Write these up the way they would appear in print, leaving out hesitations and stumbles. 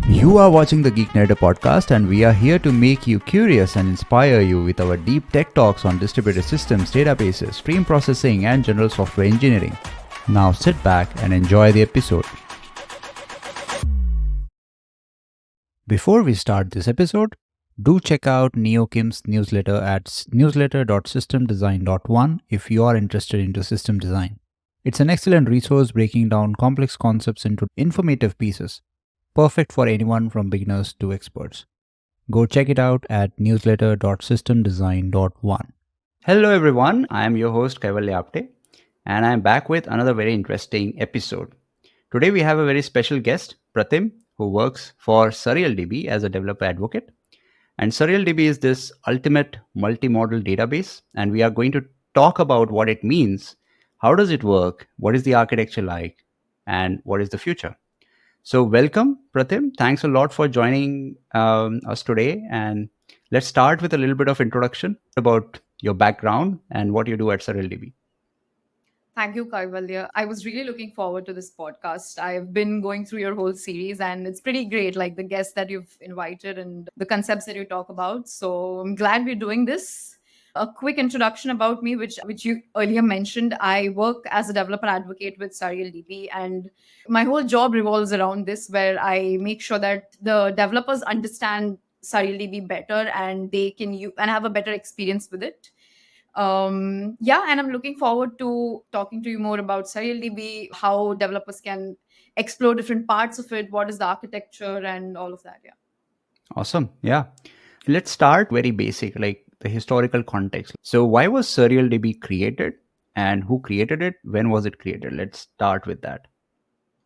You are watching the Geek Nerder podcast, and we are here to make you curious and inspire you with our deep tech talks on distributed systems, databases, stream processing, and general software engineering. Now sit back and enjoy the episode. Before we start this episode, do check out NeoKim's newsletter at newsletter.systemdesign.one if you are interested into system design. It's an excellent resource breaking down complex concepts into informative pieces, perfect for anyone from beginners to experts. Go check it out at newsletter.systemdesign.one. Hello everyone, I am your host Kaivalya Apte, and I am back with another very interesting episode. Today we have a very special guest, Pratim, who works for SurrealDB as a developer advocate. And SurrealDB is this ultimate multi-model database, and we are going to talk about what it means, how does it work, what is the architecture like, and what is the future. So welcome, Pratim. Thanks a lot for joining us today. And let's start with a little bit of introduction about your background and what you do at SurrealDB. Thank you, Kaivalya. I was really looking forward to this podcast. I've been going through your whole series and it's pretty great, like the guests that you've invited and the concepts that you talk about. So I'm glad we're doing this. A quick introduction about me, which you earlier mentioned. I work as a developer advocate with SurrealDB, and my whole job revolves around this, where I make sure that the developers understand SurrealDB better and they can use and have a better experience with it. Yeah, and I'm looking forward to talking to you more about SurrealDB, how developers can explore different parts of it, what is the architecture, and all of that. Yeah. Awesome. Yeah. Let's start very basic, like the historical context. So why was SurrealDB created and who created it? When was it created? Let's start with that.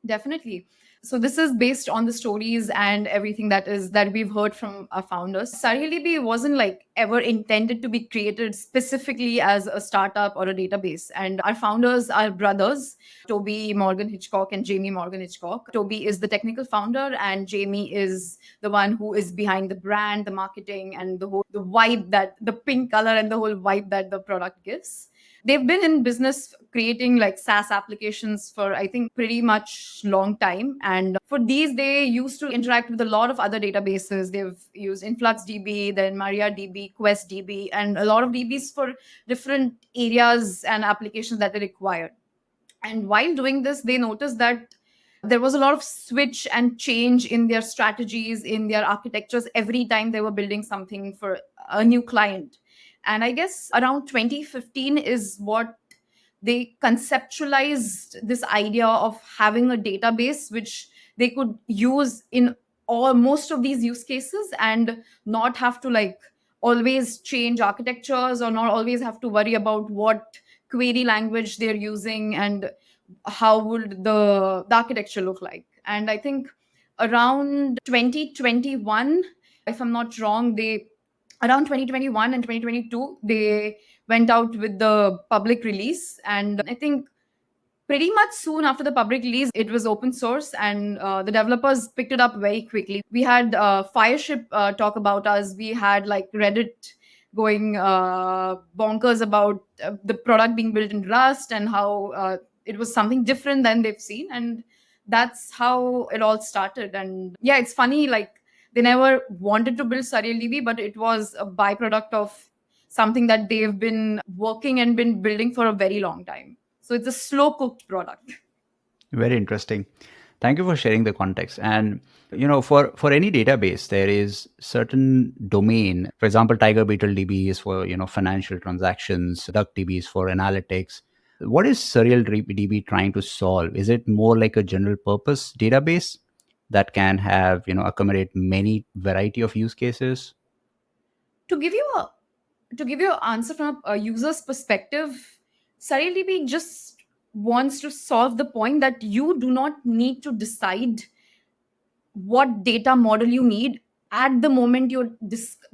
Definitely. So this is based on the stories and everything that we've heard from our founders. SurrealDB wasn't like ever intended to be created specifically as a startup or a database. And our founders are brothers, Toby Morgan Hitchcock and Jamie Morgan Hitchcock. Toby is the technical founder, and Jamie is the one who is behind the brand, the marketing, and the vibe, that the pink color and the whole vibe that the product gives. They've been in business creating like SaaS applications for, I think, pretty much long time. And for these, they used to interact with a lot of other databases. They've used InfluxDB, then MariaDB, QuestDB, and a lot of DBs for different areas and applications that they required. And while doing this, they noticed that there was a lot of switch and change in their strategies, in their architectures every time they were building something for a new client. And I guess around 2015 is what they conceptualized this idea of having a database which they could use in all most of these use cases, and not have to like always change architectures, or not always have to worry about what query language they're using and how would the architecture look like. And I think around 2021, if I'm not wrong, they around 2021 and 2022 they went out with the public release. And I think pretty much soon after the public release it was open source, and the developers picked it up very quickly. We had Fireship talk about us. We had like Reddit going bonkers about the product being built in Rust, and how it was something different than they've seen. And that's how it all started. And yeah, it's funny, like they never wanted to build SurrealDB, but it was a byproduct of something that they've been working and been building for a very long time. So it's a slow cooked product. Very interesting. Thank you for sharing the context. And for any database, there is certain domain. For example, Tiger Beetle DB is for financial transactions. DuckDB is for analytics. What is SurrealDB trying to solve? Is it more like a general purpose database that can have accommodate many variety of use cases? To give you a to give you an answer from a user's perspective, SurrealDB just wants to solve the point that you do not need to decide what data model you need at the moment you're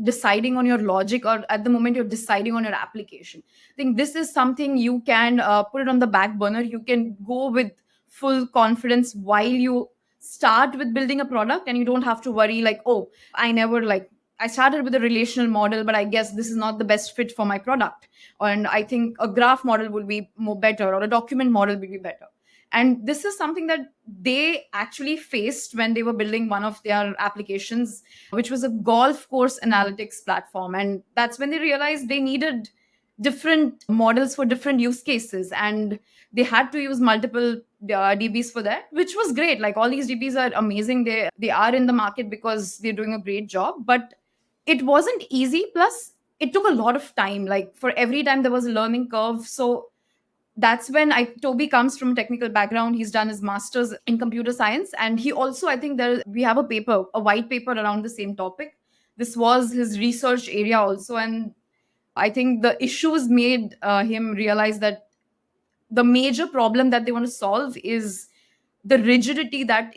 deciding on your logic, or at the moment you're deciding on your application. I think this is something you can put it on the back burner. You can go with full confidence while you start with building a product, and you don't have to worry like, oh, I started with a relational model, but I guess this is not the best fit for my product, and I think a graph model would be more better, or a document model would be better. And this is something that they actually faced when they were building one of their applications, which was a golf course analytics platform. And that's when they realized they needed different models for different use cases. And they had to use multiple DBs for that, which was great. Like, all these DBs are amazing. They are in the market because they're doing a great job. But it wasn't easy. Plus, it took a lot of time. Like, for every time there was a learning curve. So that's when Toby comes from a technical background. He's done his master's in computer science, and he also, I think, we have a white paper around the same topic. This was his research area also, and I think the issues made him realize that the major problem that they want to solve is the rigidity that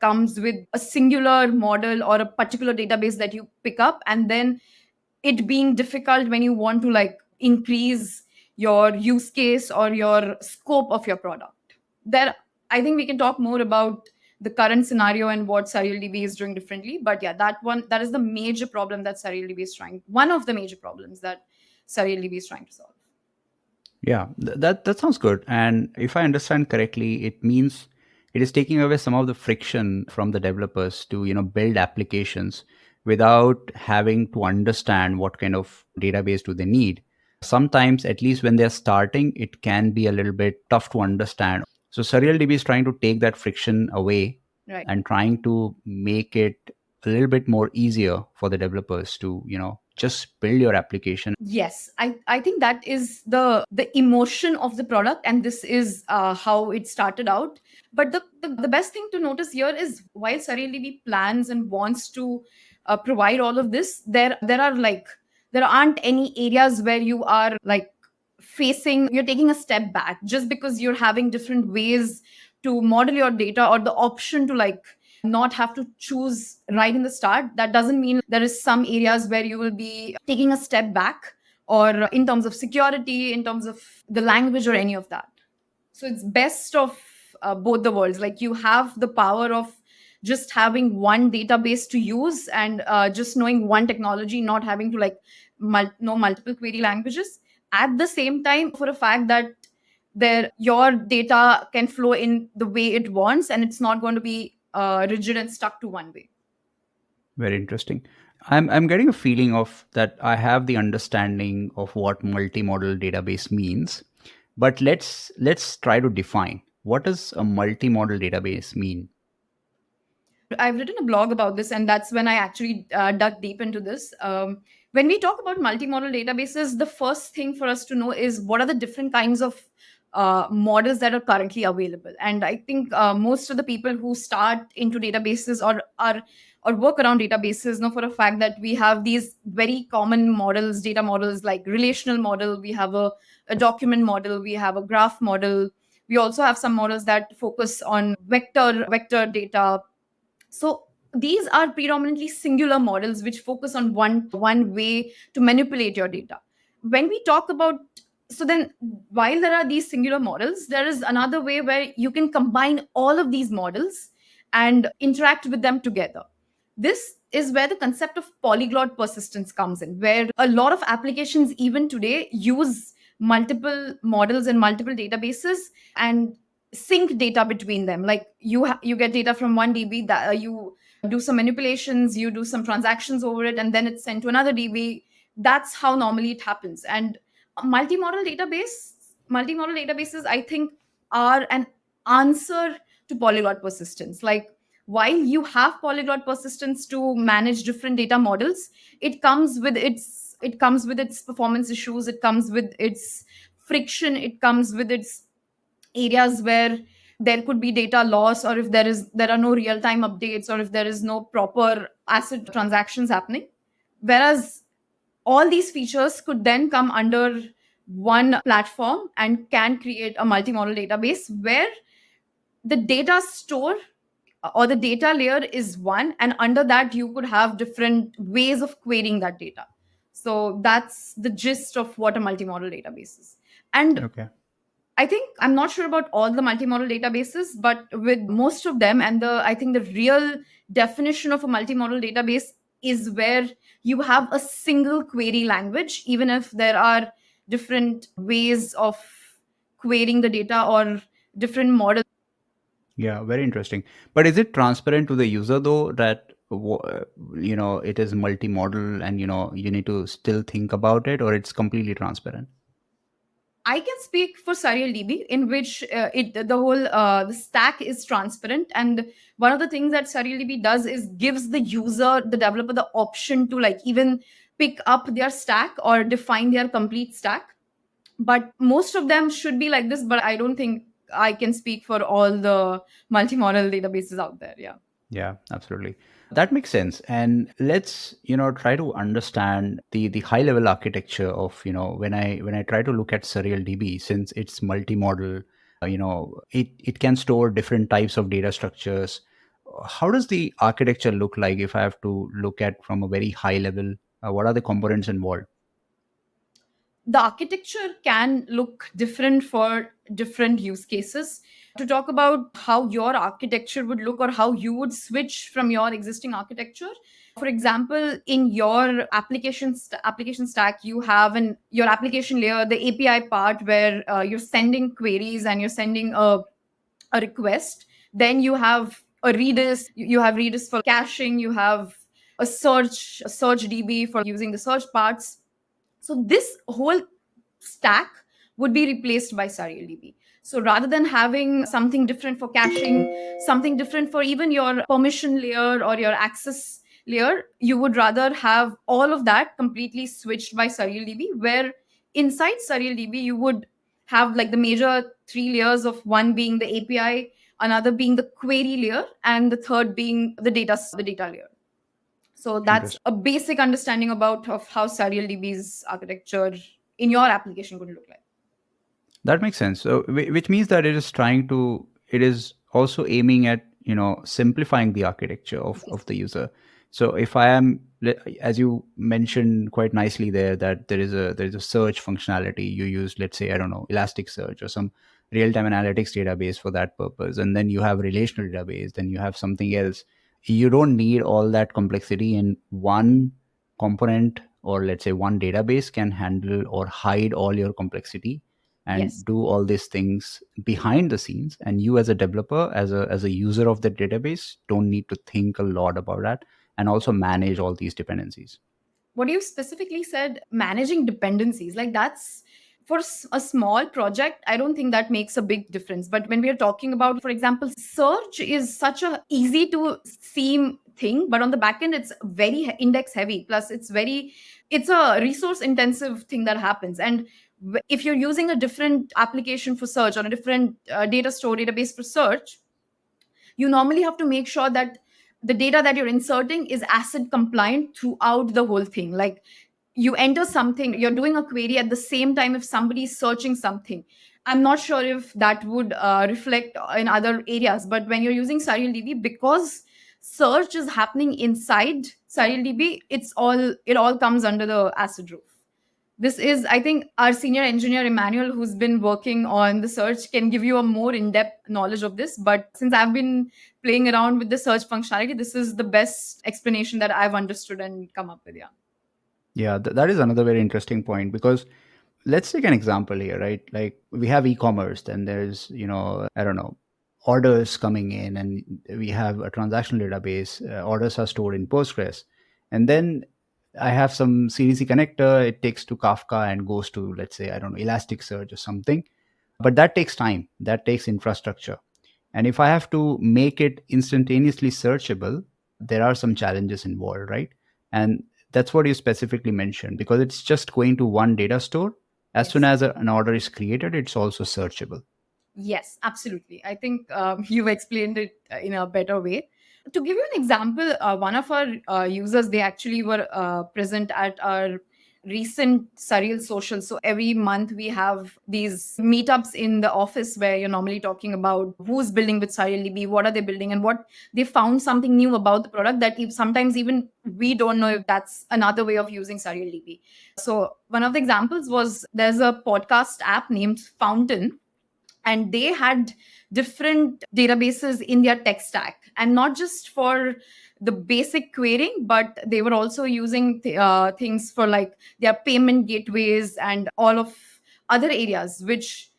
comes with a singular model or a particular database that you pick up, and then it being difficult when you want to like increase your use case or your scope of your product. There, I think we can talk more about the current scenario and what SurrealDB is doing differently. But yeah, that is the major problem that SurrealDB is trying. One of the major problems that SurrealDB is trying to solve. Yeah, that sounds good. And if I understand correctly, it means it is taking away some of the friction from the developers to build applications without having to understand what kind of database do they need. Sometimes, at least when they're starting, it can be a little bit tough to understand. So SurrealDB is trying to take that friction away Right. and trying to make it a little bit more easier for the developers to just build your application. Yes, I think that is the emotion of the product, and this is how it started out. But the best thing to notice here is, while SurrealDB plans and wants to provide all of this, there aren't any areas where you are like you're taking a step back just because you're having different ways to model your data, or the option to like not have to choose right in the start. That doesn't mean there is some areas where you will be taking a step back, or in terms of security, in terms of the language, or any of that. So it's best of both the worlds. Like, you have the power of just having one database to use, and just knowing one technology, not having to like know multiple query languages. At the same time, for a fact that your data can flow in the way it wants, and it's not going to be rigid and stuck to one way. Very interesting. I'm getting a feeling of that I have the understanding of what multi-model database means, but let's try to define what does a multi-model database mean. I've written a blog about this, and that's when I actually dug deep into this. When we talk about multimodal databases, the first thing for us to know is what are the different kinds of models that are currently available. And I think most of the people who start into databases or work around databases know for a fact that we have these very common models, data models, like relational model. We have a document model. We have a graph model. We also have some models that focus on vector data. So these are predominantly singular models which focus on one way to manipulate your data. When we talk about, so then, while there are these singular models, there is another way where you can combine all of these models and interact with them together. This is where the concept of polyglot persistence comes in, where a lot of applications even today use multiple models and multiple databases and sync data between them. Like, you get data from one DB, that you do some manipulations, you do some transactions over it, and then it's sent to another DB. That's how normally it happens. And multi-model databases, I think, are an answer to polyglot persistence. Like, while you have polyglot persistence to manage different data models, it comes with its performance issues, it comes with its friction, it comes with its areas where there could be data loss, or if there are no real time updates, or if there is no proper asset transactions happening. Whereas all these features could then come under one platform and can create a multi-model database where the data store or the data layer is one, and under that you could have different ways of querying that data. So that's the gist of what a multi-model database is. And Okay. I think, I'm not sure about all the multimodal databases, but with most of them, and I think the real definition of a multimodal database is where you have a single query language, even if there are different ways of querying the data, or different models. Yeah, very interesting. But is it transparent to the user though that it is multi-model and you need to still think about it, or it's completely transparent? I can speak for Serial DB, in which it the whole the stack is transparent, and one of the things that Serial DB does is gives the user, the developer, the option to like even pick up their stack or define their complete stack. But most of them should be like this. But I don't think I can speak for all the multi-model databases out there. Yeah. Yeah, absolutely. That makes sense. And let's, try to understand the high level architecture of, when I try to look at Serial DB, since it's multi-model, it can store different types of data structures. How does the architecture look like if I have to look at from a very high level? What are the components involved? The architecture can look different for different use cases. To talk about how your architecture would look or how you would switch from your existing architecture, for example, in your application stack, you have your application layer, the API part where you're sending queries and you're sending a request. Then you have a Redis, you have Redis for caching, you have a search DB for using the search parts. So this whole stack would be replaced by SerialDB. So rather than having something different for caching, something different for even your permission layer or your access layer, you would rather have all of that completely switched by SerialDB, where inside SerialDB you would have like the major three layers of one being the API, another being the query layer, and the third being the data layer. So that's Interesting. a basic understanding about of how SerialDB's architecture in your application could look like. That makes sense. So, which means that it is also aiming at, simplifying the architecture of the user. So, if I am, as you mentioned quite nicely there, that there is a search functionality you use, let's say, I don't know, Elasticsearch or some real-time analytics database for that purpose, and then you have relational database, then you have something else. You don't need all that complexity in one component, or let's say one database can handle or hide all your complexity and Yes. do all these things behind the scenes, and you as a developer, as a user of the database, don't need to think a lot about that, and also manage all these dependencies. What you specifically said, managing dependencies, like that's for a small project, I don't think that makes a big difference. But when we are talking about, for example, search is such a easy to seem thing, but on the back end it's very index heavy, plus it's a resource intensive thing that happens. And if you're using a different application for search or a different data store database for search, you normally have to make sure that the data that you're inserting is ACID compliant throughout the whole thing. Like you enter something, you're doing a query at the same time if somebody is searching something. I'm not sure if that would reflect in other areas, but when you're using SerialDB, because search is happening inside SerialDB, it all comes under the ACID roof. This is, I think, our senior engineer Emmanuel, who's been working on the search, can give you a more in-depth knowledge of this. But since I've been playing around with the search functionality, this is the best explanation that I've understood and come up with. Yeah. Yeah, that is another very interesting point, because let's take an example here, right? Like we have e-commerce, then there's, I don't know, orders coming in, and we have a transactional database. Orders are stored in Postgres, and then I have some CDC connector. It takes to Kafka and goes to, let's say, I don't know, Elasticsearch or something. But that takes time. That takes infrastructure. And if I have to make it instantaneously searchable, there are some challenges involved, right? And that's what you specifically mentioned, because it's just going to one data store. As soon Yes. as an order is created, it's also searchable. Yes, absolutely. I think you've explained it in a better way. To give you an example, one of our users, they actually were present at our recent Surreal Social. So every month we have these meetups in the office where you're normally talking about who's building with SurrealDB, what are they building, and what they found something new about the product that sometimes even we don't know if that's another way of using SurrealDB. So one of the examples was there's a podcast app named Fountain, and they had different databases in their tech stack, and not just for the basic querying, but they were also using things for like their payment gateways and all of other areas, which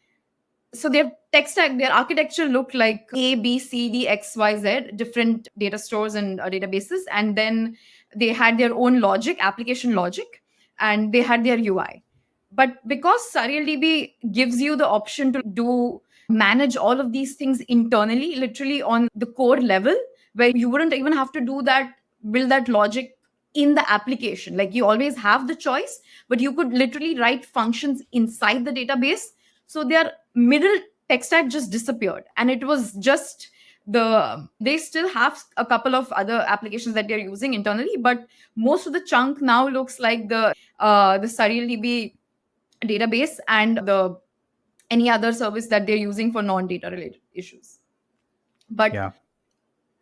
So their tech stack, their architecture looked like A, B, C, D, X, Y, Z, different data stores and databases. And then they had their own logic, application logic, and they had their UI. But because SarialDB gives you the option to do manage all of these things internally, literally on the core level, where you wouldn't even have to do that, build that logic in the application. Like you always have the choice, but you could literally write functions inside the database. So their middle tech stack just disappeared, and it was just they still have a couple of other applications that they're using internally, but most of the chunk now looks like the SarialDB database and the any other service that they're using for non-data related issues. But Yeah.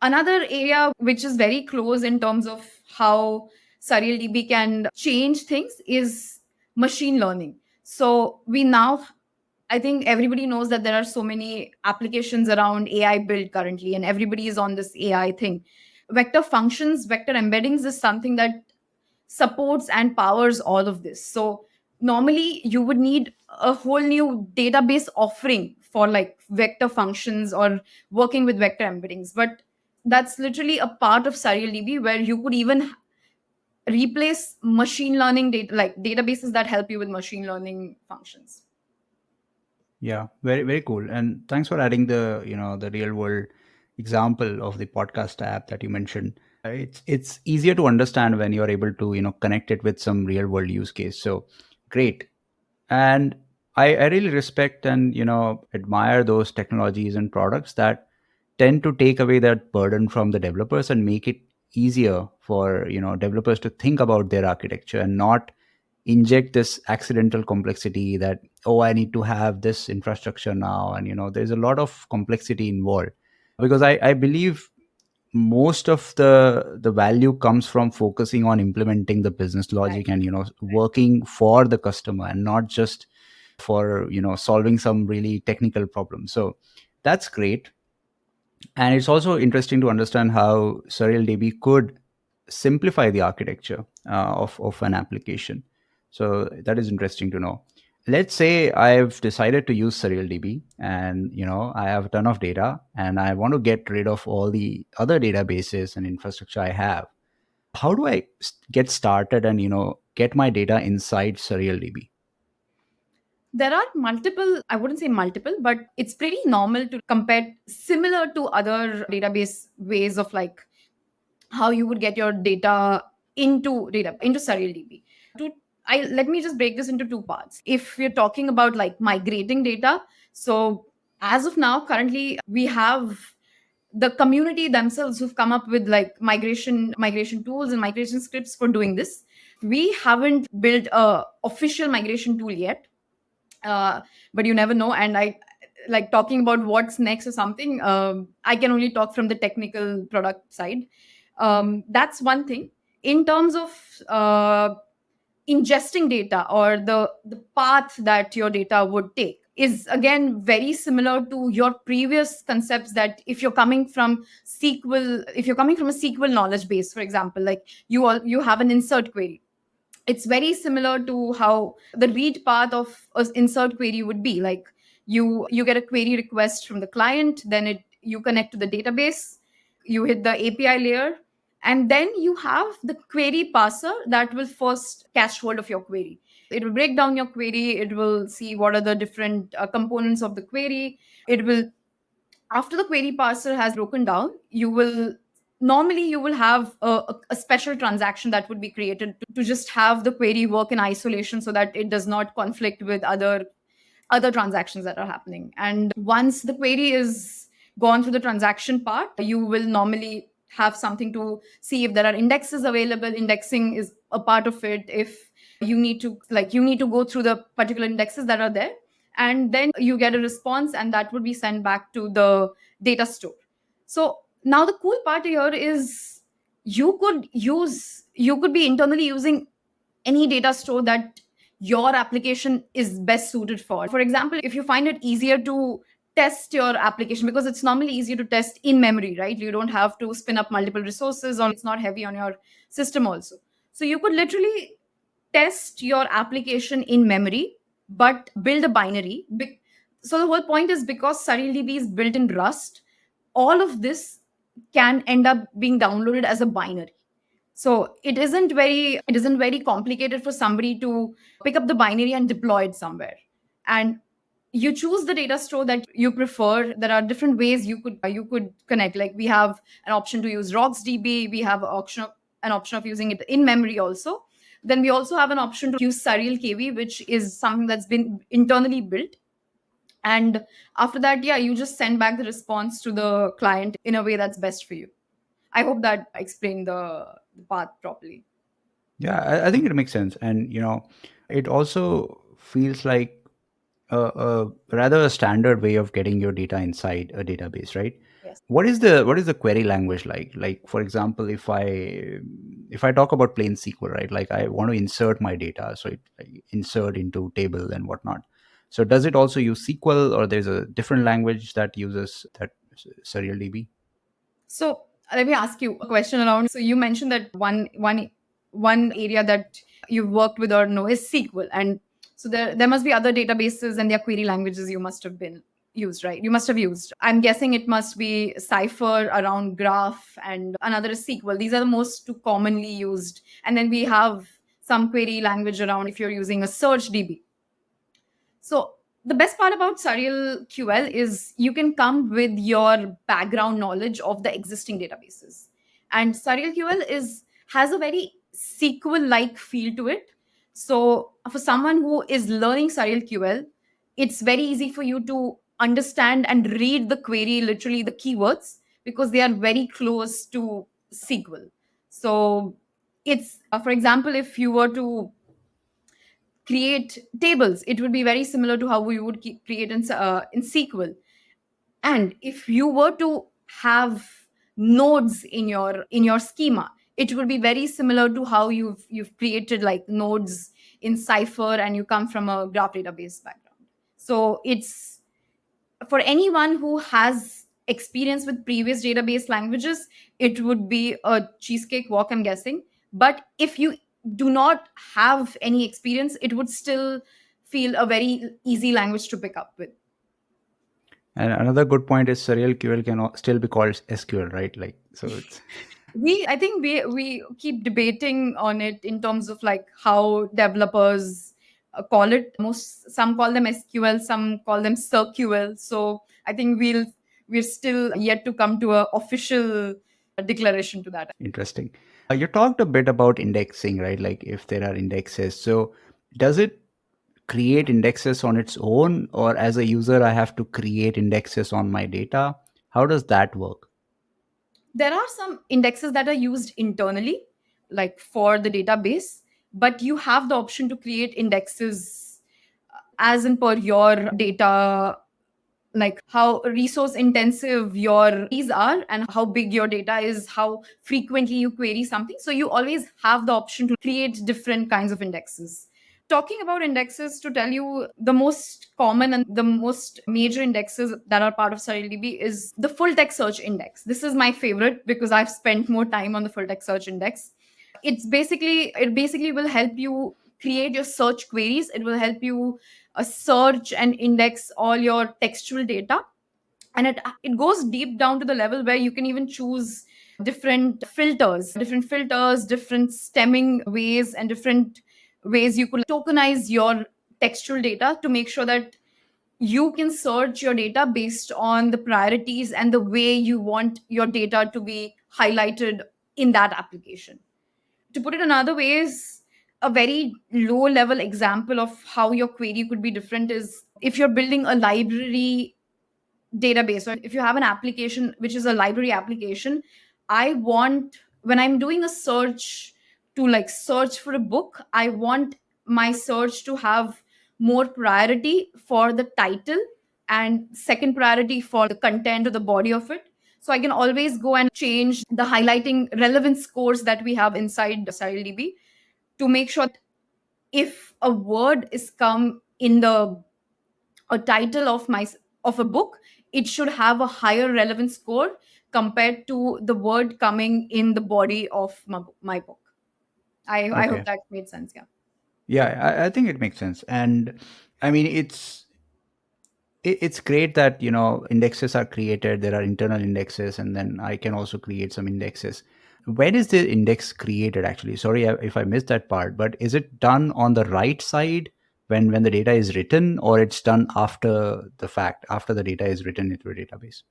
another area which is very close in terms of how SarialDB can change things is machine learning. So we now, I think everybody knows that there are so many applications around AI build currently, and everybody is on this AI thing. Vector functions, vector embeddings is something that supports and powers all of this. So normally you would need a whole new database offering for like vector functions or working with vector embeddings. But that's literally a part of SarialDB where you could even replace machine learning data, like databases that help you with machine learning functions. Yeah, very very cool. And thanks for adding the the real world example of the podcast app that you mentioned. It's easier to understand when you're able to connect it with some real world use case. So great. And I really respect and admire those technologies and products that tend to take away that burden from the developers and make it easier for developers to think about their architecture and not inject this accidental complexity that, oh, I need to have this infrastructure now, and there's a lot of complexity involved. Because I believe most of the value comes from focusing on implementing the business logic Right. and working for the customer and not just for solving some really technical problem. So that's great. And it's also interesting to understand how SerialDB could simplify the architecture of an application. So that is interesting to know. Let's say I've decided to use SerialDB and I have a ton of data and I want to get rid of all the other databases and infrastructure I have. How do I get started and get my data inside SerialDB? There are multiple, I wouldn't say multiple, but it's pretty normal to compare similar to other database ways of like how you would get your data into SarialDB. To I let me just break this into two parts. If we're talking about like migrating data, so as of now, currently we have the community themselves who've come up with like migration tools and migration scripts for doing this. We haven't built a official migration tool yet, uh, but you never know. And I like talking about what's next or something. I can only talk from the technical product side. That's one thing. In terms of ingesting data or the path that your data would take is again very similar to your previous concepts. That if you're coming from SQL, if you're coming from a SQL knowledge base, for example, like you have an insert query, it's very similar to how the read path of an insert query would be. Like you get a query request from the client, then it you connect to the database, you hit the API layer, and then you have the query parser that will first catch hold of your query. It will break down your query, it will see what are the different components of the query. It will, after the query parser has broken down, you will have a special transaction that would be created to just have the query work in isolation so that it does not conflict with other transactions that are happening. And once the query is gone through the transaction part, you will normally have something to see if there are indexes available. Indexing is a part of it. If you need to go through the particular indexes that are there, and then you get a response, and that would be sent back to the data store. So now the cool part here is you could be internally using any data store that your application is best suited for. For example, if you find it easier to test your application, because it's normally easier to test in memory, right? You don't have to spin up multiple resources, or it's not heavy on your system also. So you could literally test your application in memory, but build a binary. So the whole point is because SarilDB is built in Rust, all of this can end up being downloaded as a binary. So it isn't very complicated for somebody to pick up the binary and deploy it somewhere. And you choose the data store that you prefer. There are different ways you could connect. Like we have an option to use RocksDB. We have an option of using it in memory also. Then we also have an option to use Surreal KV, which is something that's been internally built. And after that, yeah, you just send back the response to the client in a way that's best for you. I hope that explained the path properly. Yeah, I think it makes sense, and it also feels like a rather a standard way of getting your data inside a database, right? Yes. What is the query language like? Like, for example, if I talk about plain SQL, right? Like, I want to insert my data, so I insert into table and whatnot. So does it also use SQL, or there's a different language that uses that SerialDB? So let me ask you a question around. So you mentioned that one area that you've worked with or know is SQL, and so there must be other databases and their query languages you must have been used, right? You must have used. I'm guessing it must be Cypher around Graph, and another is SQL. These are the most two commonly used, and then we have some query language around if you're using a search DB. So the best part about Surreal QL is you can come with your background knowledge of the existing databases. And Surreal QL has a very SQL-like feel to it. So for someone who is learning Surreal QL, it's very easy for you to understand and read the query, literally the keywords, because they are very close to SQL. So it's, for example, if you were to create tables, it would be very similar to how we would create in SQL. And if you were to have nodes in your schema, it would be very similar to how you've created like nodes in Cypher, and you come from a graph database background. So it's for anyone who has experience with previous database languages, it would be a cheesecake walk, I'm guessing. But if you do not have any experience, it would still feel a very easy language to pick up with. And another good point is Serial QL can still be called SQL, right? Like, so it's I think we keep debating on it in terms of like how developers call it. Most Some call them SQL, some call them cirql. So I think we're still yet to come to a official declaration to that. interesting. You talked a bit about indexing, right? Like, if there are indexes. So does it create indexes on its own, or as a user, I have to create indexes on my data? How does that work? There are some indexes that are used internally, like for the database, but you have the option to create indexes as in per your data, like how resource intensive your queries are and how big your data is, how frequently you query something. So you always have the option to create different kinds of indexes. Talking about indexes, to tell you the most common and the most major indexes that are part of SarilDB is the full text search index. This is my favorite because I've spent more time on the full text search index. It basically will help you create your search queries. It will help you search and index all your textual data, and it goes deep down to the level where you can even choose different filters, different stemming ways, and different ways you could tokenize your textual data to make sure that you can search your data based on the priorities and the way you want your data to be highlighted in that application. To put it another way, is a very low level example of how your query could be different is if you're building a library database, or if you have an application which is a library application. I want, when I'm doing a search to like search for a book, I want my search to have more priority for the title and second priority for the content or the body of it. So I can always go and change the highlighting relevance scores that we have inside StyleDB to make sure if a word is come in the a title of a book, it should have a higher relevance score compared to the word coming in the body of my book. I hope Okay. that made sense. Yeah. Yeah, I think it makes sense. And I mean, It's great that indexes are created. There are internal indexes, and then I can also create some indexes. When is the index created actually? Sorry if I missed that part, but is it done on the right side when the data is written, or it's done after the fact, after the data is written into a database?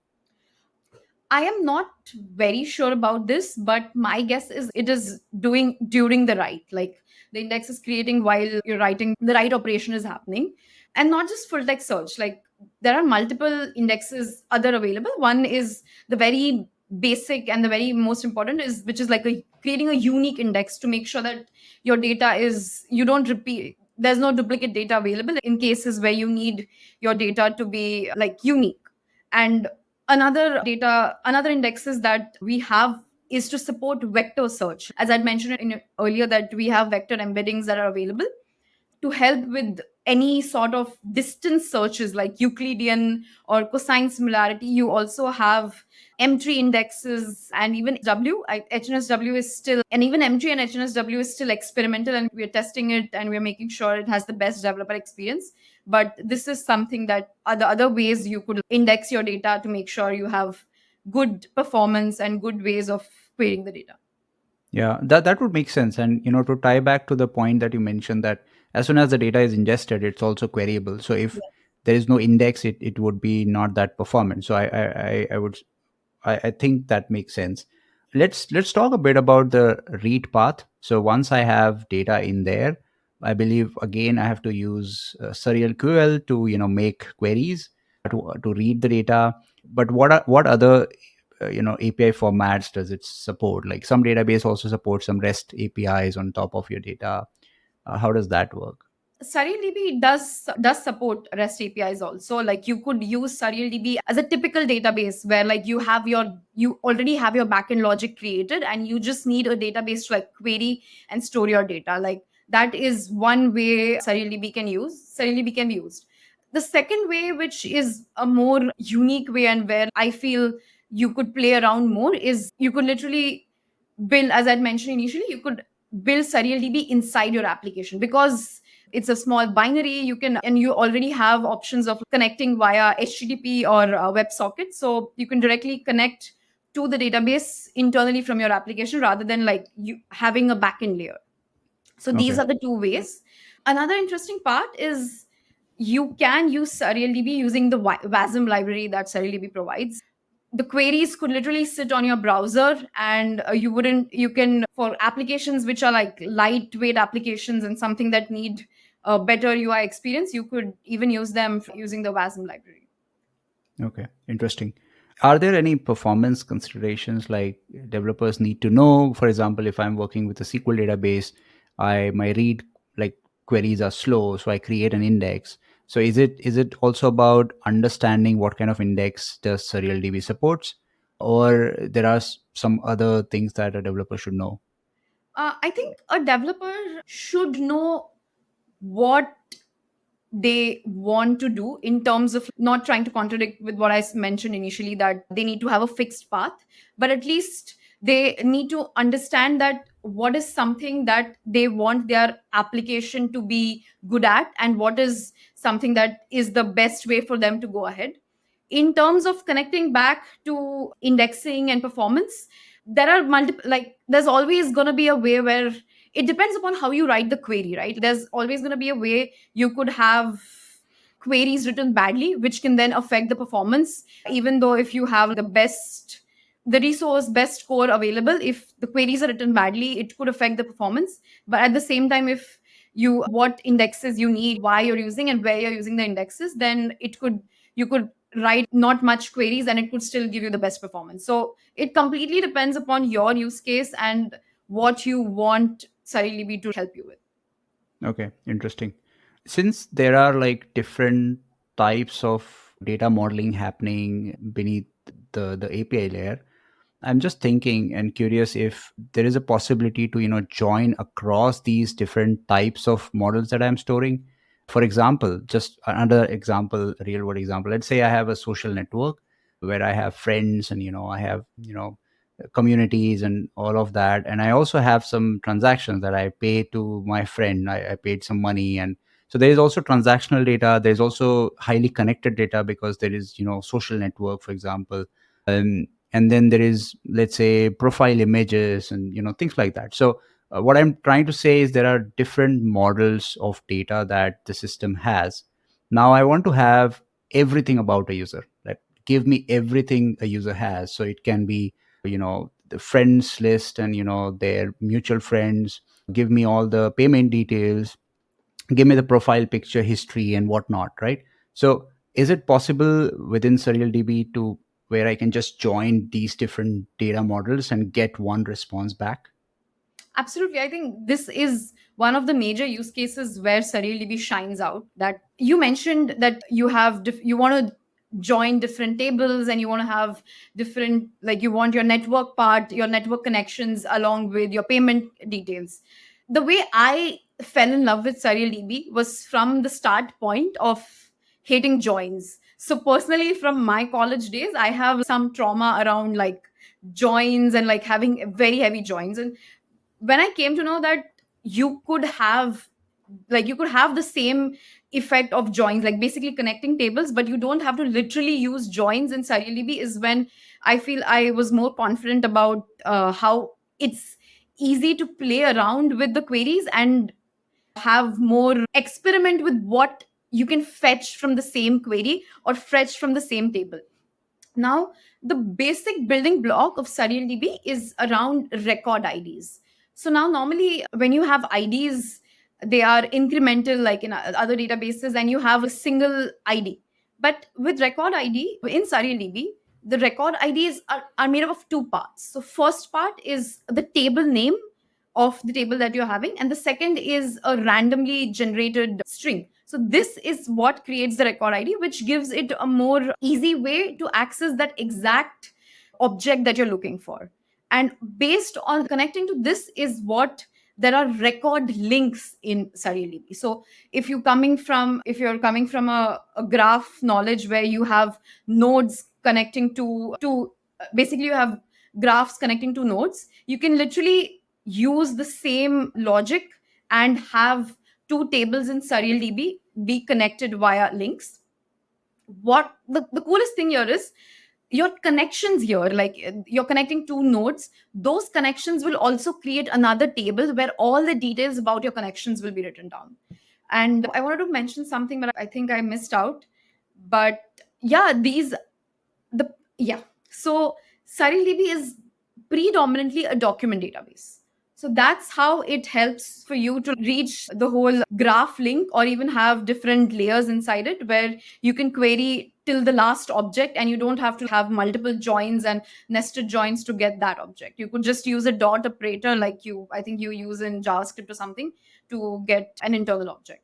I am not very sure about this, but my guess is it is doing during the write. Like the index is creating while you're writing, the write operation is happening. And not just full text search. Like there are multiple indexes other available. One is the very basic and the very most important is which is like a creating a unique index to make sure that your data is you don't repeat there's no duplicate data available in cases where you need your data to be like unique. And another indexes that we have is to support vector search. As I'd mentioned in earlier, that we have vector embeddings that are available to help with any sort of distance searches like Euclidean or cosine similarity. You also have M3 indexes and even HNSW is still, and even M3 and HNSW is still experimental and we're testing it and we're making sure it has the best developer experience. But this is something that are the other ways you could index your data to make sure you have good performance and good ways of querying the data. Yeah, that would make sense. And to tie back to the point that you mentioned, that as soon as the data is ingested, it's also queryable. So if there is no index, it would be not that performant. So I think that makes sense. Let's talk a bit about the read path. So once I have data in there, I believe again I have to use SurrealQL to make queries to read the data. But what other API formats does it support? Like some database also supports some REST APIs on top of your data. How does that work? SurrealDB does support REST APIs also. Like you could use SurrealDB as a typical database where like you already have your backend logic created and you just need a database to like query and store your data. Like that is one way SurrealDB can be used. The second way, which is a more unique way and where I feel you could play around more, is you could literally build, as I'd mentioned initially, you could build SurrealDB inside your application because it's a small binary. You can, and you already have options of connecting via HTTP or WebSocket. So you can directly connect to the database internally from your application rather than like you having a backend layer. So these Okay. are the two ways. Another interesting part is you can use SurrealDB using the WASM library that SurrealDB provides. The queries could literally sit on your browser and you can, for applications which are like lightweight applications and something that need a better UI experience, you could even use them using the WASM library. Okay. Interesting. Are there any performance considerations like developers need to know? For example, if I'm working with a SQL database, I my read like queries are slow, so I create an index. So is it also about understanding what kind of index does SurrealDB supports, or there are some other things that a developer should know? I think a developer should know what they want to do in terms of not trying to contradict with what I mentioned initially, that they need to have a fixed path, but at least they need to understand that what is something that they want their application to be good at and what is something that is the best way for them to go ahead. In terms of connecting back to indexing and performance, there are multiple, like there's always going to be a way where it depends upon how you write the query, right? There's always going to be a way you could have queries written badly which can then affect the performance. Even though if you have the resource best core available, if the queries are written badly it could affect the performance. But at the same time, if you what indexes you need, why you're using and where you're using the indexes, then you could write not much queries and it could still give you the best performance. So it completely depends upon your use case and what you want SurrealDB to help you with. Okay, interesting. Since there are like different types of data modeling happening beneath the API layer, I'm just thinking and curious if there is a possibility to join across these different types of models that I'm storing. For example, just another example, real world example. Let's say I have a social network where I have friends and I have communities and all of that, and I also have some transactions that I pay to my friend. I paid some money, and So there is also transactional data. There's also highly connected data because there is, social network, for example. And then there is, let's say, profile images and, things like that. So what I'm trying to say is there are different models of data that the system has. Now I want to have everything about a user. Like, give me everything a user has. So it can be, the friends list and, their mutual friends. Give me all the payment details, give me the profile picture, history, and whatnot, right? So is it possible within SurrealDB to where I can just join these different data models and get one response back? Absolutely. I think this is one of the major use cases where SurrealDB shines out. That you mentioned that you want to join different tables and you want to have different, like, you want your network part, your network connections along with your payment details. The way I fell in love with SurrealDB was from the start point of hating joins. So personally, from my college days, I have some trauma around like joins and like having very heavy joins. And when I came to know that you could have the same effect of joins, like basically connecting tables, but you don't have to literally use joins in SurrealDB, is when I feel I was more confident about how it's easy to play around with the queries and have more experiment with what you can fetch from the same query or fetch from the same table. Now, the basic building block of SurrealDB is around record IDs. So now, normally, when you have IDs, they are incremental, like in other databases, and you have a single ID. But with record ID in SurrealDB, the record IDs are made up of two parts. So, first part is the table name of the table that you're having, and the second is a randomly generated string. So this is what creates the record ID, which gives it a more easy way to access that exact object that you're looking for. And based on connecting to this is what there are record links in SurrealDB. So if you're coming from a graph knowledge where you have nodes connecting to basically you have graphs connecting to nodes, you can literally use the same logic and have two tables in SurrealDB be connected via links. What the coolest thing here is your connections here, like you're connecting two nodes, those connections will also create another table where all the details about your connections will be written down. And I wanted to mention something, but I think I missed out. But yeah, the yeah so SurrealDB is predominantly a document database. So that's how it helps for you to reach the whole graph link or even have different layers inside it where you can query till the last object and you don't have to have multiple joins and nested joins to get that object. You could just use a dot operator like I think you use in JavaScript or something to get an internal object.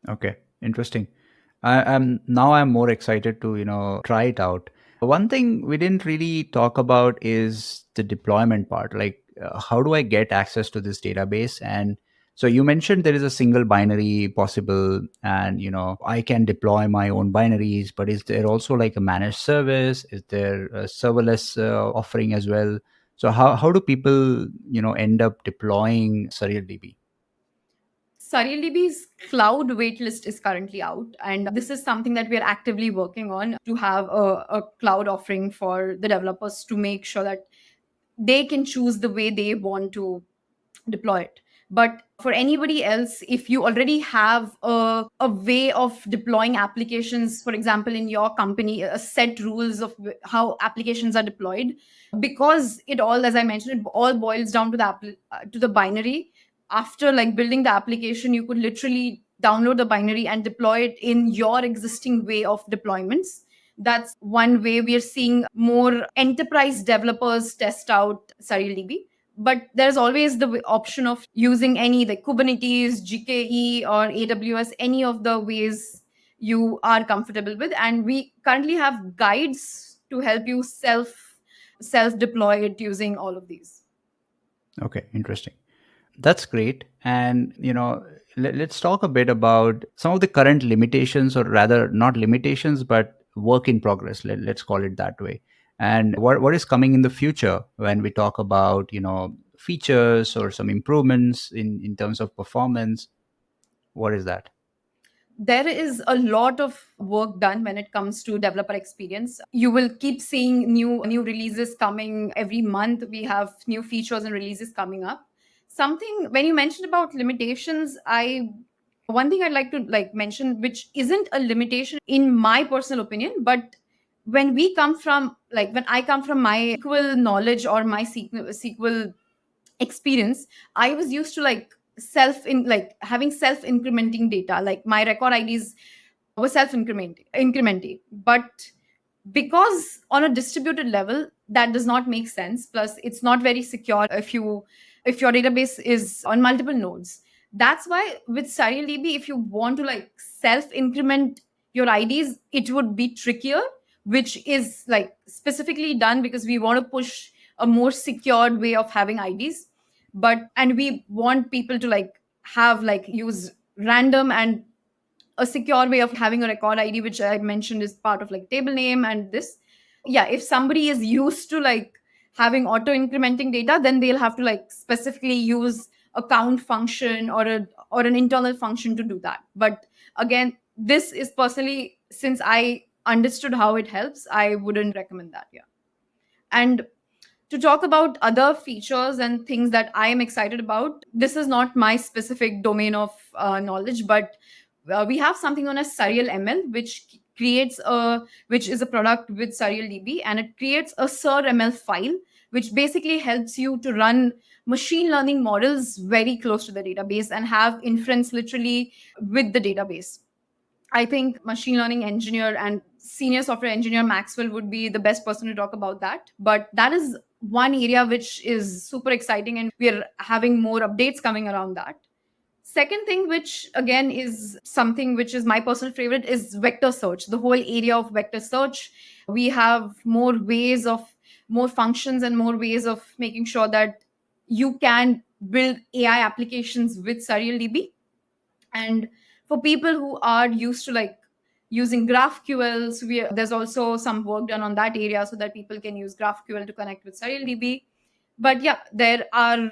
Okay, interesting. I'm more excited to try it out. One thing we didn't really talk about is the deployment part. Like, how do I get access to this database? And so you mentioned there is a single binary possible, and I can deploy my own binaries. But is there also like a managed service? Is there a serverless offering as well? So how do people end up deploying SurrealDB? SurrealDB's cloud waitlist is currently out, and this is something that we are actively working on to have a cloud offering for the developers to make sure that they can choose the way they want to deploy it. But for anybody else, if you already have a way of deploying applications, for example, in your company, a set rules of how applications are deployed, because it all, as I mentioned, it all boils down to to the binary. After like building the application, you could literally download the binary and deploy it in your existing way of deployments. That's one way we are seeing more enterprise developers test out SurrealDB. But there's always the option of using any like Kubernetes, GKE, or AWS, any of the ways you are comfortable with. And we currently have guides to help you self deploy it using all of these. Okay, interesting. That's great. And, let's talk a bit about some of the current limitations, or rather, not limitations, but work in progress. Let's call it that way. And what is coming in the future when we talk about, features or some improvements in terms of performance. What is that? There is a lot of work done when it comes to developer experience. You will keep seeing new releases coming every month. We have new features and releases coming up. Something when you mentioned about limitations, I one thing I'd like to mention, which isn't a limitation in my personal opinion, but when I come from my SQL knowledge or my SQL experience, I was used to having self incrementing data, like my record IDs were self incrementing, but because on a distributed level that does not make sense, plus it's not very secure if your database is on multiple nodes. That's why with SarialDB, if you want to self increment your IDs, it would be trickier, which is specifically done because we want to push a more secured way of having IDs. And we want people to have use random and a secure way of having a record ID, which I mentioned is part of table name and this. Yeah, if somebody is used to having auto incrementing data, then they'll have to specifically use a count function or an internal function to do that. But again, this is personally, since I understood how it helps, I wouldn't recommend that. Yeah. And to talk about other features and things that I am excited about, this is not my specific domain of knowledge, but we have something known as Sarial ML, which is a product with Sarial DB, and it creates a SirML file, which basically helps you to run machine learning models very close to the database and have inference literally with the database. I think machine learning engineer and senior software engineer Maxwell would be the best person to talk about that. But that is one area which is super exciting, and we are having more updates coming around that. Second thing, which again is something which is my personal favorite, is vector search, the whole area of vector search. We have more functions and more ways of making sure that you can build AI applications with SarialDB. And for people who are used to using GraphQL, so there's also some work done on that area so that people can use GraphQL to connect with SarialDB. But yeah, there are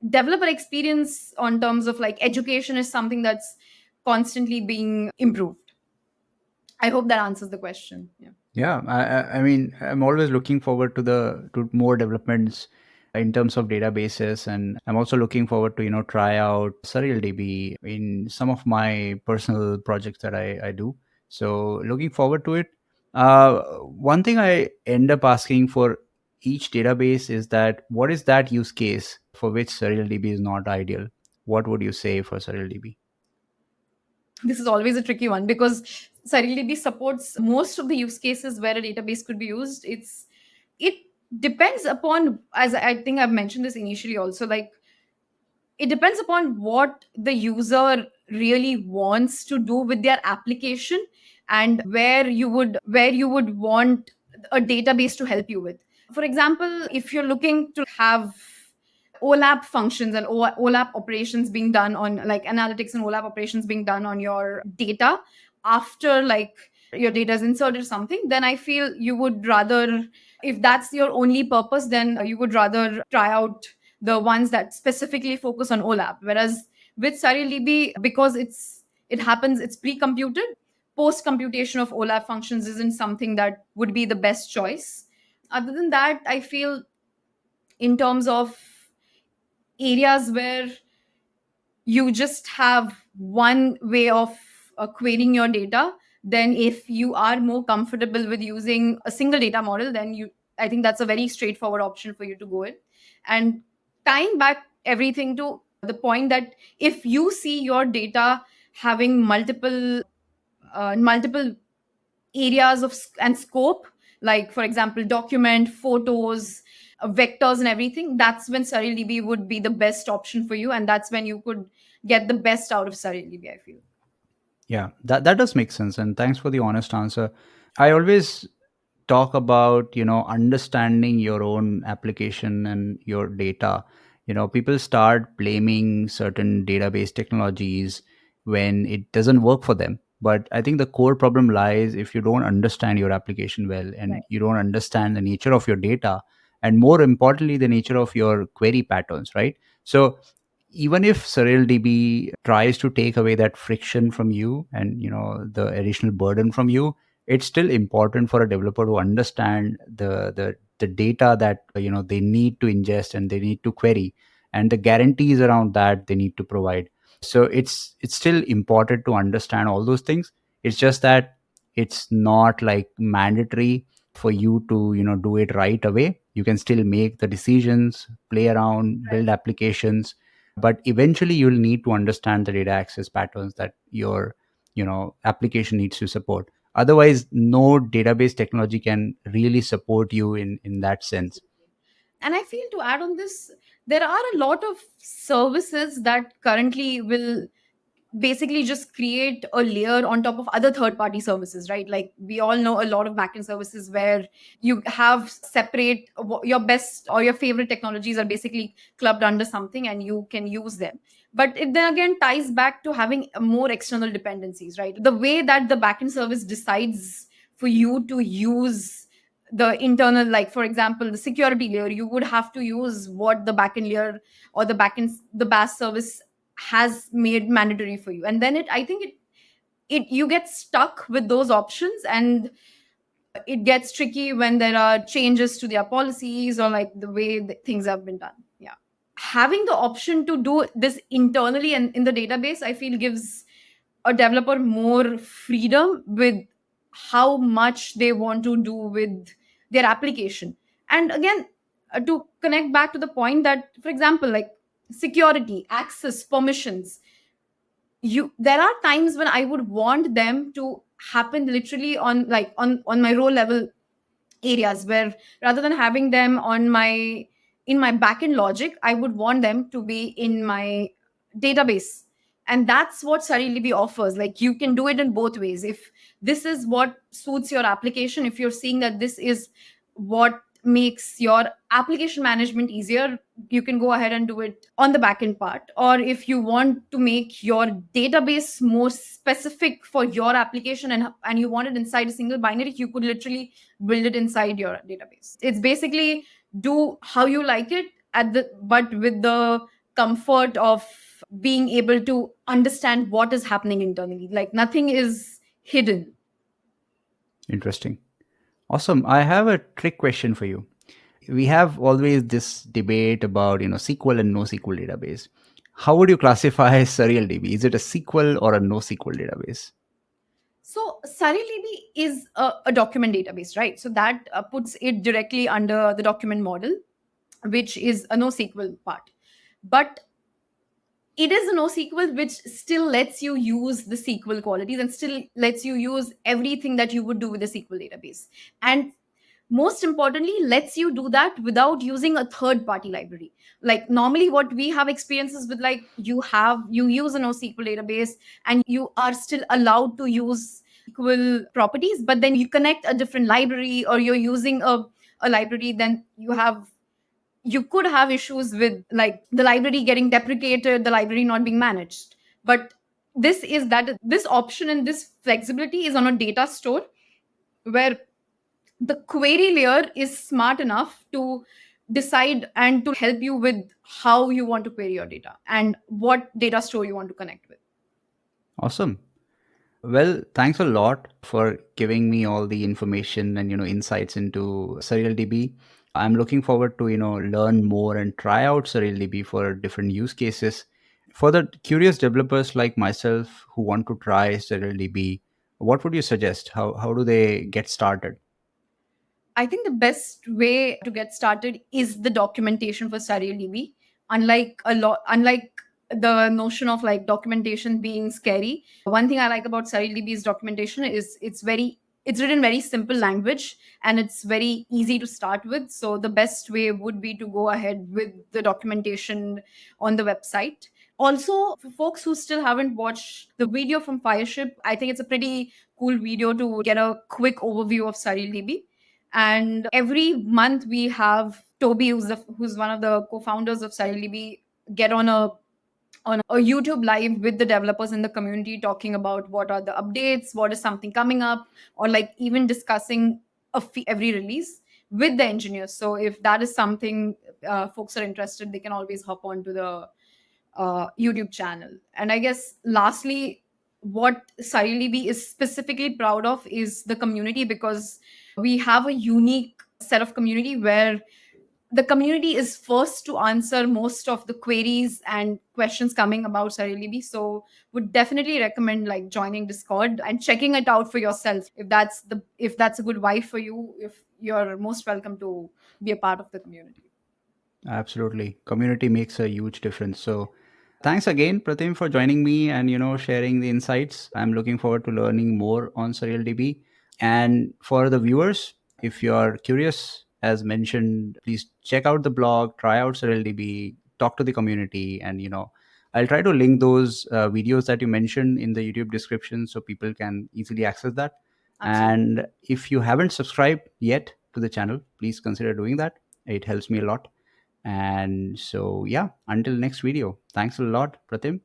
developer experience on terms of education is something that's constantly being improved. I hope that answers the question. Yeah. Yeah, I mean, I'm always looking forward to more developments in terms of databases, and I'm also looking forward to try out SurialDB in some of my personal projects that I do. So looking forward to it. One thing I end up asking for each database is that what is that use case for which SurialDB is not ideal? What would you say for SurialDB? This is always a tricky one because SarialDB supports most of the use cases where a database could be used. It depends upon, as I think I've mentioned this initially also, it depends upon what the user really wants to do with their application and where you would want a database to help you with. For example, if you're looking to have OLAP functions and OLAP operations being done on analytics and OLAP operations being done on your data after your data is inserted or something, then I feel you would rather, if that's your only purpose, then you would rather try out the ones that specifically focus on OLAP. Whereas with SarialDB, because it's pre-computed, post computation of OLAP functions isn't something that would be the best choice. Other than that, I feel in terms of areas where you just have one way of querying your data, then if you are more comfortable with using a single data model, then I think that's a very straightforward option for you to go in. And tying back everything to the point that if you see your data having multiple areas and scope, like for example document, photos, vectors and everything, that's when SarialDB would be the best option for you, and that's when you could get the best out of SarialDB, I feel. Yeah, that does make sense, and thanks for the honest answer. I always talk about understanding your own application and your data. People start blaming certain database technologies when it doesn't work for them, but I think the core problem lies if you don't understand your application well, and Right. you don't understand the nature of your data, and more importantly the nature of your query patterns, right? So even if SurrealDB tries to take away that friction from you and the additional burden from you, it's still important for a developer to understand the data that they need to ingest and they need to query, and the guarantees around that they need to provide. So it's still important to understand all those things. It's just that it's not like mandatory for you to do it right away. You can still make the decisions, play around, build applications, but eventually you'll need to understand the data access patterns that your application needs to support. Otherwise, no database technology can really support you in that sense. And I feel, to add on this, there are a lot of services that currently will basically just create a layer on top of other third party services, right? Like, we all know a lot of backend services where you have separate your best or your favorite technologies are basically clubbed under something and you can use them. But it then again ties back to having more external dependencies, right? The way that the backend service decides for you to use the internal, like for example the security layer, you would have to use what the backend layer or the BAS service has made mandatory for you. And then I think it you get stuck with those options, and it gets tricky when there are changes to their policies or like the way things have been done. Yeah, having the option to do this internally and in the database, I feel, gives a developer more freedom with how much they want to do with their application. And again, to connect back to the point that, for example, like security, access, permissions, there are times when I would want them to happen literally on like on my row level areas, where rather than having them on my in my backend logic, I would want them to be in my database. And that's what SurrealDB offers. Like, you can do it in both ways. If this is what suits your application, if you're seeing that this is what makes your application management easier, you can go ahead and do it on the backend part. Or if you want to make your database more specific for your application, and you want it inside a single binary, you could literally build it inside your database. It's basically do how you like it but with the comfort of being able to understand what is happening internally. Like, nothing is hidden. Interesting. Awesome. I have a trick question for you. We have always this debate about SQL and NoSQL database. How would you classify SurrealDB? Is it a SQL or a NoSQL database? So SurrealDB is a document database, right? So that puts it directly under the document model, which is a NoSQL part. But it is a NoSQL which still lets you use the SQL qualities and still lets you use everything that you would do with a SQL database. And most importantly, lets you do that without using a third party library. Like, normally what we have experiences with, like, you use a NoSQL database and you are still allowed to use SQL properties, but then you connect a different library or you're using a library, then you could have issues with like the library getting deprecated, the library not being managed. But this option and this flexibility is on a data store, where the query layer is smart enough to decide and to help you with how you want to query your data and what data store you want to connect with. Awesome. Well, thanks a lot for giving me all the information and insights into SurrealDB. I'm looking forward to learn more and try out SurrealDB for different use cases. For the curious developers like myself who want to try SurrealDB, what would you suggest? How do they get started? I think the best way to get started is the documentation for SurrealDB. Unlike the notion of like documentation being scary, one thing I like about SurrealDB's documentation is it's written very simple language and it's very easy to start with. So the best way would be to go ahead with the documentation on the website. Also, for folks who still haven't watched the video from Fireship, I think it's a pretty cool video to get a quick overview of SurrealDB. And every month we have Toby, who's one of the co-founders of StyleDB, get on a YouTube live with the developers in the community, talking about what are the updates, what is something coming up, or like even discussing every release with the engineers. So if that is something folks are interested, they can always hop on to the YouTube channel. And I guess lastly, what SarilDB is specifically proud of is the community, because we have a unique set of community where the community is first to answer most of the queries and questions coming about SarilDB. So would definitely recommend like joining Discord and checking it out for yourself. If that's a good vibe for you, if you're most welcome to be a part of the community. Absolutely. Community makes a huge difference. So thanks again, Pratim, for joining me and sharing the insights. I'm looking forward to learning more on SurrealDB. And for the viewers, if you're curious, as mentioned, please check out the blog, try out SurrealDB, talk to the community, and I'll try to link those videos that you mentioned in the YouTube description so people can easily access that. Absolutely. And if you haven't subscribed yet to the channel, please consider doing that. It helps me a lot. And so, yeah, until next video, thanks a lot, Pratim,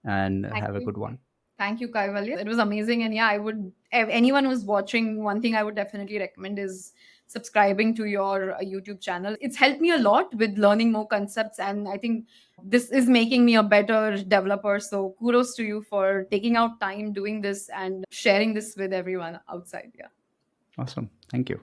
and Thank have a you. good one. Thank you, Kaivalya. It was amazing. And yeah, if anyone who's watching, one thing I would definitely recommend is subscribing to your YouTube channel. It's helped me a lot with learning more concepts. And I think this is making me a better developer. So kudos to you for taking out time doing this and sharing this with everyone outside. Yeah. Awesome. Thank you.